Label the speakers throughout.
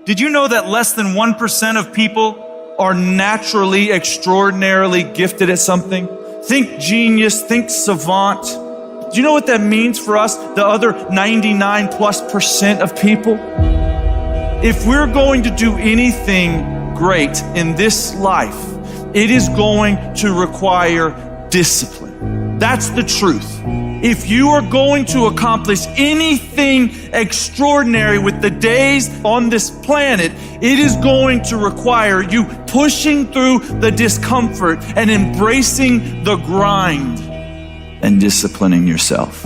Speaker 1: Did you know that less than 1% of people are naturally, extraordinarily gifted at something? Think genius, think savant. Do you know what that means for us, the other 99+% of people? If we're going to do anything great in this life, it is going to require discipline. That's the truth. If you are going to accomplish anything extraordinary with the days on this planet, it is going to require you pushing through the discomfort and embracing the grind and disciplining yourself.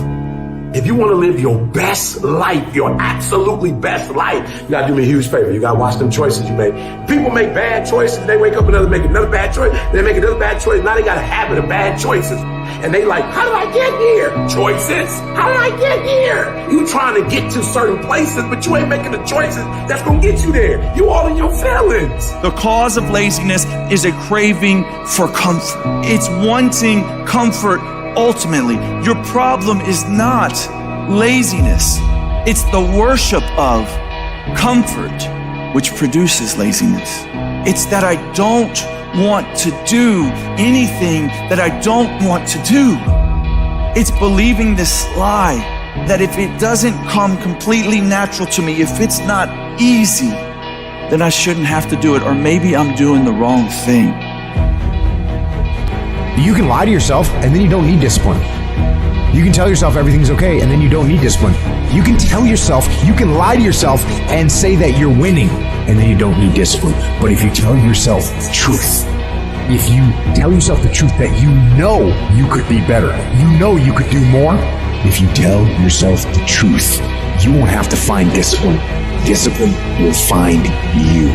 Speaker 2: If you want to live your best life, your absolutely best life, you got to do me a huge favor. You got to watch them choices you make. People make bad choices. They wake up and make another bad choice. They make another bad choice. Now they got a habit of bad choices. And they like, how did I get here? Choices. How did I get here? You trying to get to certain places, but you ain't making the choices that's going to get you there. You all in your feelings.
Speaker 1: The cause of laziness is a craving for comfort. It's wanting comfort. Ultimately, your problem is not laziness. It's the worship of comfort which produces laziness. It's that I don't want to do anything that I don't want to do. It's believing this lie that if it doesn't come completely natural to me, if it's not easy, then I shouldn't have to do it, or maybe I'm doing the wrong thing.
Speaker 3: You can lie to yourself and then you don't need discipline. You can tell yourself everything's okay and then you don't need discipline. You can tell yourself, you can lie to yourself and say that you're winning and then you don't need discipline. But if you tell yourself the truth, if you tell yourself the truth that you know you could be better, you know you could do more, if you tell yourself the truth, you won't have to find discipline. Discipline will find you.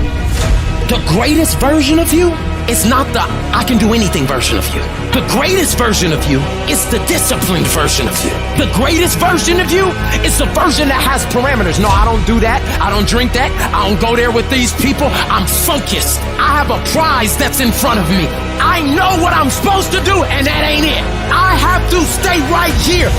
Speaker 4: The greatest version of you is not the I can do anything version of you. The greatest version of you is the disciplined version of you. The greatest version of you is the version that has parameters. No, I don't do that. I don't drink that. I don't go there with these people. I'm focused. I have a prize that's in front of me. I know what I'm supposed to do, and that ain't it. I have to stay right here.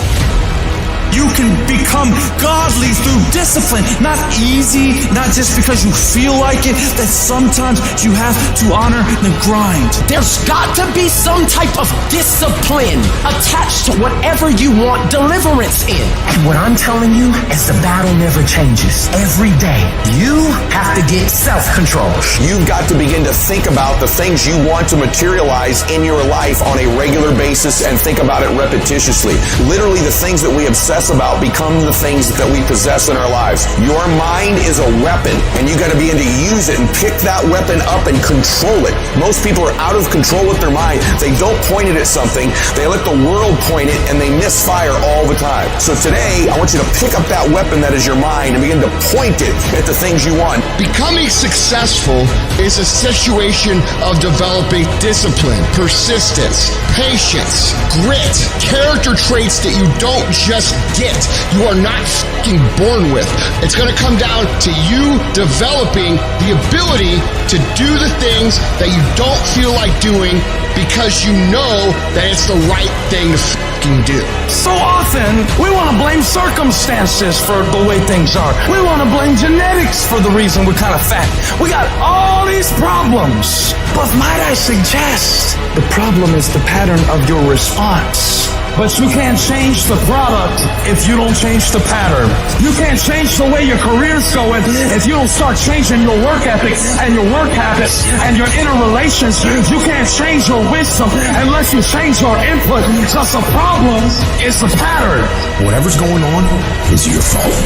Speaker 1: You can become godly through discipline, not easy, not just because you feel like it, that sometimes you have to honor the grind.
Speaker 4: There's got to be some type of discipline attached to whatever you want deliverance in. And what I'm telling you is the battle never changes. Every day, you have to get self-control.
Speaker 5: You've got to begin to think about the things you want to materialize in your life on a regular basis and think about it repetitiously. Literally, the things that we obsess about become the things that we possess in our lives. Your mind is a weapon, and you got to begin to use it and pick that weapon up and control it. Most people are out of control with their mind. They don't point it at something. They let the world point it, and they misfire all the time. So today, I want you to pick up that weapon that is your mind and begin to point it at the things you want.
Speaker 6: Becoming successful is a situation of developing discipline, persistence, patience, grit, character traits that you don't just get. You are not fucking born with. It's going to come down to you developing the ability to do the things that you don't feel like doing because you know that it's the right thing to fucking do.
Speaker 7: So often, we want to blame circumstances for the way things are. We want to blame genetics for the reason we're kind of fat. We got all these problems. But might I suggest, the problem is the pattern of your response. But you can't change the product if you don't change the pattern. You can't change the way your career's going if you don't start changing your work ethic and your work habits and your interrelations. You can't change your wisdom unless you change your input, because the problem is the pattern.
Speaker 3: Whatever's going on is your fault.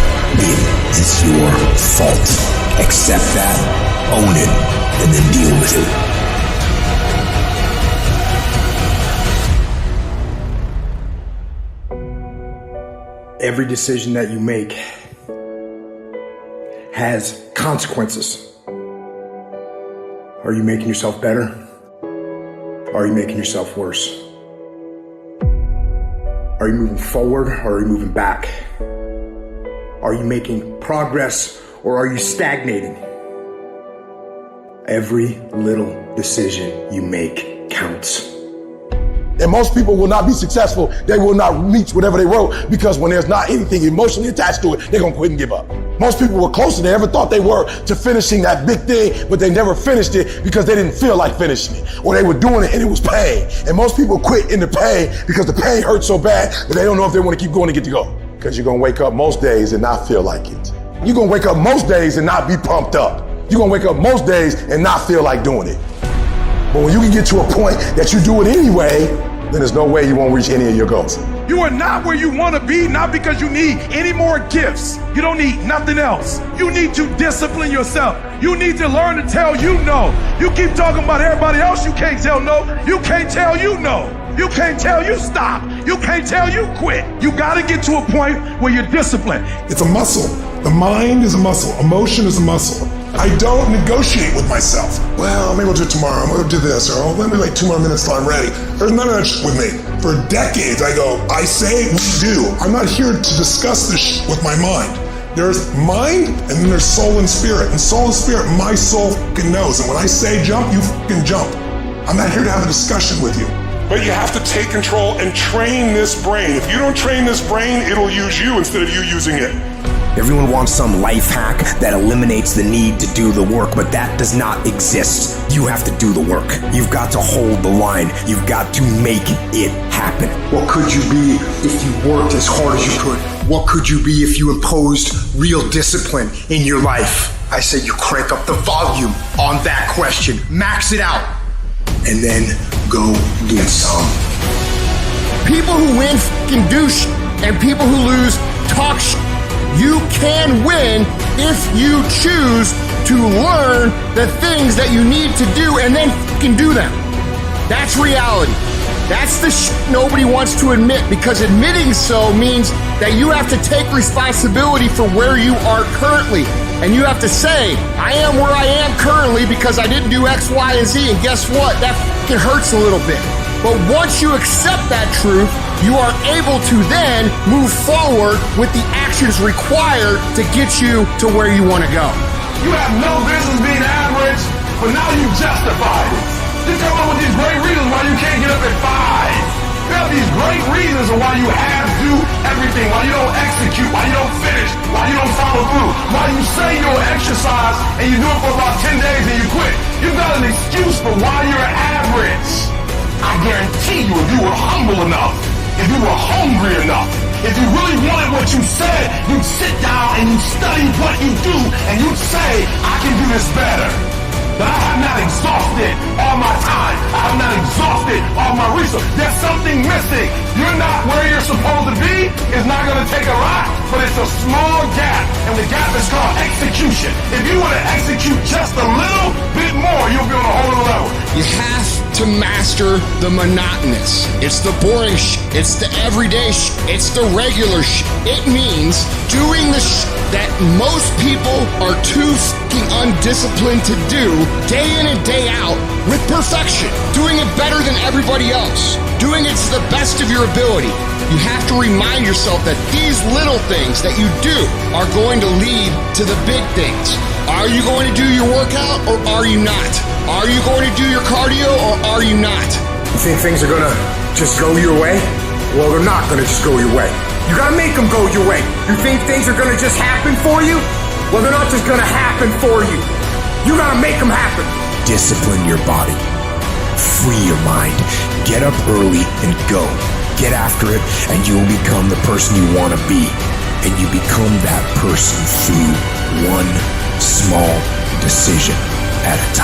Speaker 3: It's your fault. Accept that, own it, and then deal with it. Every decision that you make has consequences. Are you making yourself better? Or are you making yourself worse? Are you moving forward or are you moving back? Are you making progress or are you stagnating? Every little decision you make counts.
Speaker 2: And most people will not be successful. They will not reach whatever they wrote because when there's not anything emotionally attached to it, they're gonna quit and give up. Most people were closer than they ever thought they were to finishing that big thing, but they never finished it because they didn't feel like finishing it. Or they were doing it and it was pain. And most people quit in the pain because the pain hurts so bad that they don't know if they want to keep going to get to go. Because you're gonna wake up most days and not feel like it. You're gonna wake up most days and not be pumped up. You're gonna wake up most days and not feel like doing it. But when you can get to a point that you do it anyway, then there's no way you won't reach any of your goals.
Speaker 8: You are not where you want to be, not because you need any more gifts. You don't need nothing else. You need to discipline yourself. You need to learn to tell you no. You keep talking about everybody else, you can't tell no. You can't tell you no. You can't tell you stop. You can't tell you quit. You got to get to a point where you're disciplined.
Speaker 9: It's a muscle. The mind is a muscle. Emotion is a muscle. I don't negotiate with myself. Well, maybe we'll do it tomorrow. I'm going to do this. Or let me wait 2 more minutes till I'm ready. There's none of that shit with me. For decades, I go, I say, we do. I'm not here to discuss this shit with my mind. There's mind, and then there's soul and spirit. And soul and spirit, my soul fucking knows. And when I say jump, you fucking jump. I'm not here to have a discussion with you. But you have to take control and train this brain. If you don't train this brain, it'll use you instead of you using it.
Speaker 3: Everyone wants some life hack that eliminates the need to do the work, but that does not exist. You have to do the work. You've got to hold the line. You've got to make it happen.
Speaker 6: What could you be if you worked as hard as you could? What could you be if you imposed real discipline in your life? I say you crank up the volume on that question. Max it out. And then go get some. People who win fucking do shit, and people who lose talk shit. You can win if you choose to learn the things that you need to do and then fucking do them. That's reality. That's the shit nobody wants to admit, because admitting so means that you have to take responsibility for where you are currently. And you have to say, I am where I am currently because I didn't do X, Y, and Z. And guess what? That fucking hurts a little bit. But once you accept that truth, you are able to then move forward with the actions required to get you to where you want to go.
Speaker 8: You have no business being average, but now you justify it. You come up with these great reasons why you can't get up at 5. You have these great reasons of why you have to do everything, why you don't execute, why you don't finish, why you don't follow through, why you say you'll exercise and you do it for about 10 days and you quit. You've got an excuse for why you're average. I guarantee you, if you were humble enough, if you were hungry enough, if you really wanted what you said, you'd sit down and you'd study what you do and you'd say, I can do this better. But I have not exhausted all my time. I have not exhausted all my resources. There's something missing. You're not where you're supposed to be. It's not going to take a lot, but it's a small gap. And the gap is called execution. If you want to execute just a little bit more, you'll be on a whole other level.
Speaker 6: You have to master the monotonous. It's the boring shit. It's the everyday shit. It's the regular shit. It means doing the shit that most people are too fucking undisciplined to do day in and day out with perfection. Doing it better than everybody else. Doing it to the best of your ability. You have to remind yourself that these little things that you do are going to lead to the big things. Are you going to do your workout or are you not? Are you going to do your cardio or are you not?
Speaker 3: You think things are gonna just go your way? Well, they're not gonna just go your way. You gotta make them go your way. You think things are gonna just happen for you? Well, they're not just gonna happen for you. You gotta make them happen. Discipline your body. Free your mind. Get up early and go. Get after it, and you'll become the person you want to be. And you become that person through one small decision at a time.